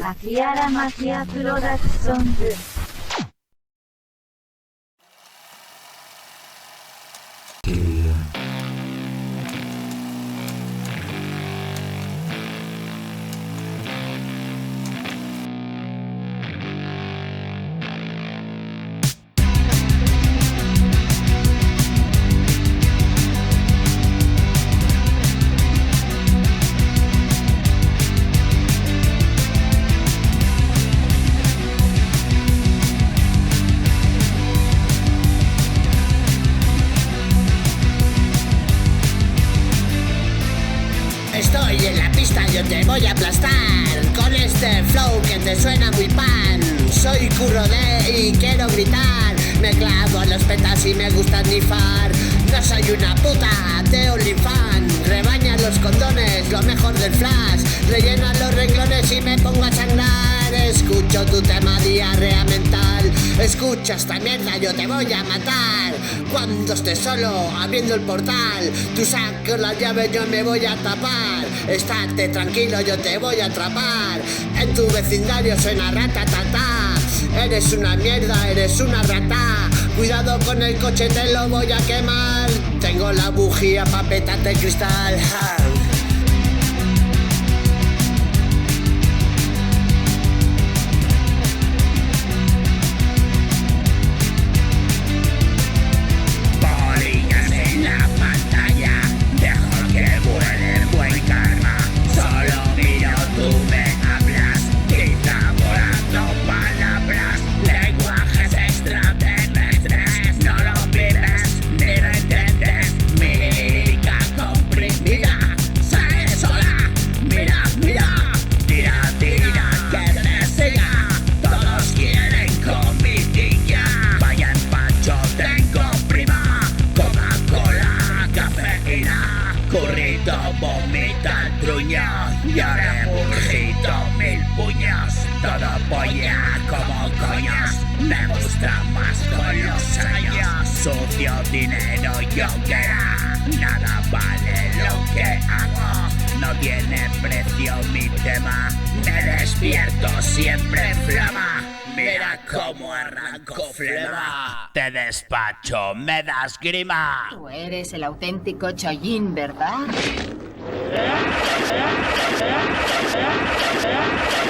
秋山マキアプロダクションズEstoy en la pista, yo te voy a aplastar con este flow que te suena muy pan. Soy Curro D y quiero gritar. Me clavo a los petas y me gusta nifar. No soy una puta de OnlyFans. Rebaña los condones, lo mejor del flash. Rellena los renglones y me pongo a sangrar. Escucho tu tema, diarrea mental. Escucha esta mierda, yo te voy a matar. Cuando estés solo abriendo el portal, tú sacas la llave, yo me voy a tapar. Estate tranquilo, yo te voy a atrapar. En tu vecindario suena ratatata. Eres una mierda, eres una rata. Cuidado con el coche, te lo voy a quemar. Tengo la bujía pa' petarte el cristal. Polillas en la pantalla, dejo que vuele el buen karma. Solo miro, tú me hablas, grita volando palabras, lenguajes extraterrestres. No lo vives ni lo entiendes. Mi lírica comprimida sale sola. Mira, mira, tira, tira, que te siga. Todos quieren comidilla. Vaya empacho tengo, prima. Coca-Cola, cafeína. Currito vomita el truño. Y ahora burrito 1000 puños. Todo polla como coños. Me gusta más con los años. Sucio dinero yo quiera. Nada vale lo que hago. No tiene precio mi tema. Me despierto siempre en flama. Mira cómo arranco flema. Te despacho, me das grima. Tú eres el auténtico Chollín, ¿verdad?